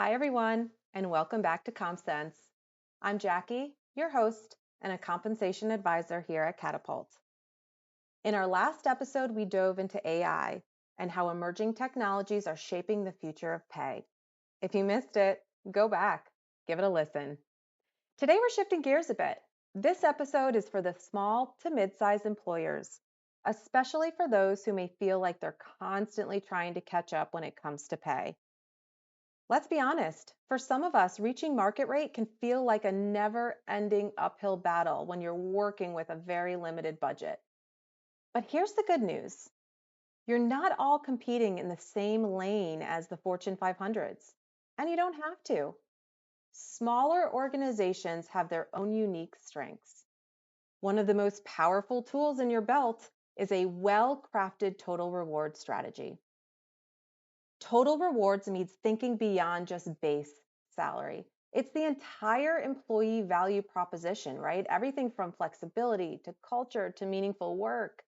Hi, everyone, and welcome back to CompSense. I'm Jackie, your host and a compensation advisor here at Catapult. In our last episode, we dove into AI and how emerging technologies are shaping the future of pay. If you missed it, go back, give it a listen. Today, we're shifting gears a bit. This episode is for the small to mid-size employers, especially for those who may feel like they're constantly trying to catch up when it comes to pay. Let's be honest, for some of us, reaching market rate can feel like a never ending uphill battle when you're working with a very limited budget. But here's the good news, you're not all competing in the same lane as the Fortune 500s, and you don't have to. Smaller organizations have their own unique strengths. One of the most powerful tools in your belt is a well crafted total reward strategy. Total rewards means thinking beyond just base salary. It's the entire employee value proposition, right? Everything from flexibility to culture to meaningful work.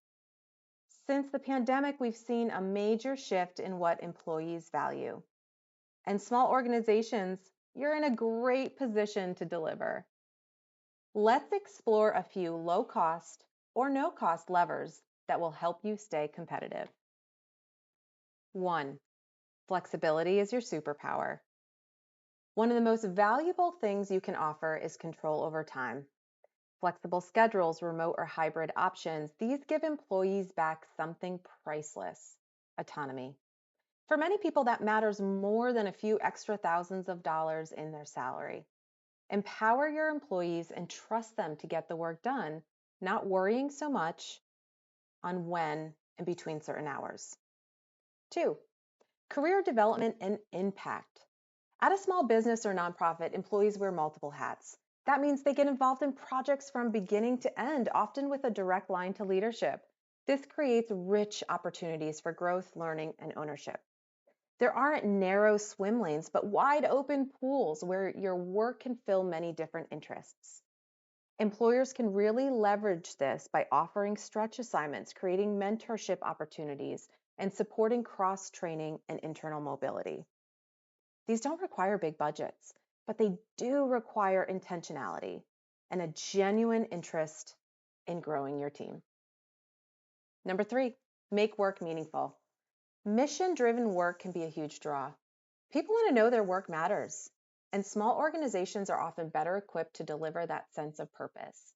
Since the pandemic, we've seen a major shift in what employees value. And small organizations, you're in a great position to deliver. Let's explore a few low cost or no cost levers that will help you stay competitive. One, flexibility is your superpower. One of the most valuable things you can offer is control over time. Flexible schedules, remote or hybrid options, these give employees back something priceless: autonomy. For many people, that matters more than a few extra thousands of dollars in their salary. Empower your employees and trust them to get the work done, not worrying so much on when and between certain hours. Two, career development and impact. At a small business or nonprofit, employees wear multiple hats. That means they get involved in projects from beginning to end, often with a direct line to leadership. This creates rich opportunities for growth, learning, and ownership. There aren't narrow swim lanes, but wide open pools where your work can fill many different interests. Employers can really leverage this by offering stretch assignments, creating mentorship opportunities, and supporting cross training and internal mobility. These don't require big budgets, but they do require intentionality and a genuine interest in growing your team. Number three, make work meaningful. Mission-driven work can be a huge draw. People want to know their work matters, and small organizations are often better equipped to deliver that sense of purpose.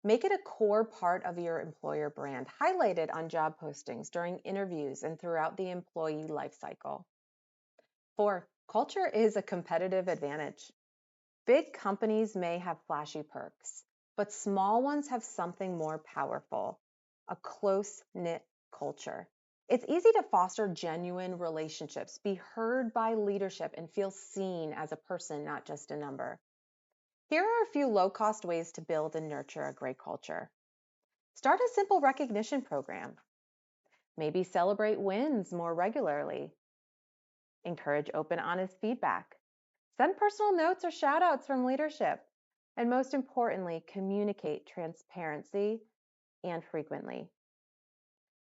Make it a core part of your employer brand, highlight it on job postings, during interviews, and throughout the employee lifecycle. Four, culture is a competitive advantage. Big companies may have flashy perks, but small ones have something more powerful: a close-knit culture. It's easy to foster genuine relationships, be heard by leadership, and feel seen as a person, not just a number. Here are a few low-cost ways to build and nurture a great culture. Start a simple recognition program. Maybe celebrate wins more regularly. Encourage open, honest feedback. Send personal notes or shout outs from leadership. And most importantly, communicate transparency and frequently.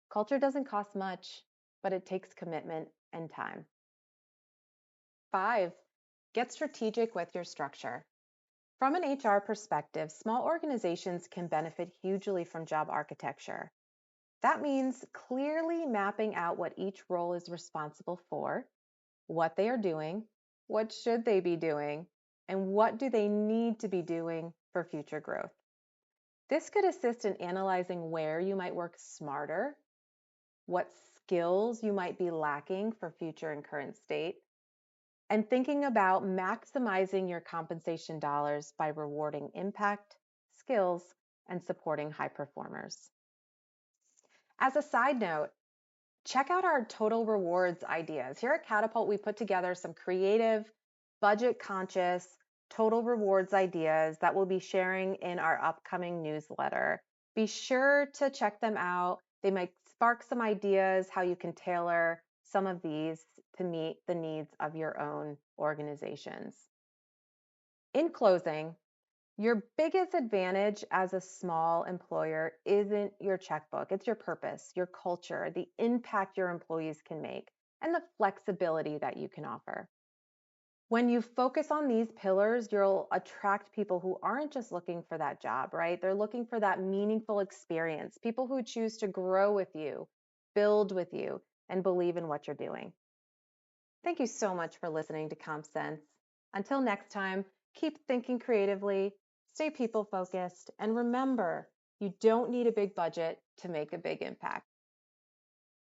Culture doesn't cost much, but it takes commitment and time. Five, get strategic with your structure. From an HR perspective, small organizations can benefit hugely from job architecture. That means clearly mapping out what each role is responsible for, what they are doing, what should they be doing, and what do they need to be doing for future growth. This could assist in analyzing where you might work smarter, what skills you might be lacking for future and current state, and thinking about maximizing your compensation dollars by rewarding impact, skills, and supporting high performers. As a side note, check out our total rewards ideas. Here at Catapult, we put together some creative, budget conscious total rewards ideas that we'll be sharing in our upcoming newsletter. Be sure to check them out. They might spark some ideas how you can tailor some of these to meet the needs of your own organizations. In closing, your biggest advantage as a small employer isn't your checkbook, it's your purpose, your culture, the impact your employees can make, and the flexibility that you can offer. When you focus on these pillars, you'll attract people who aren't just looking for that job, right? They're looking for that meaningful experience, people who choose to grow with you, build with you, and believe in what you're doing. Thank you so much for listening to Comp Sense. Until next time, keep thinking creatively, stay people focused, and remember, you don't need a big budget to make a big impact.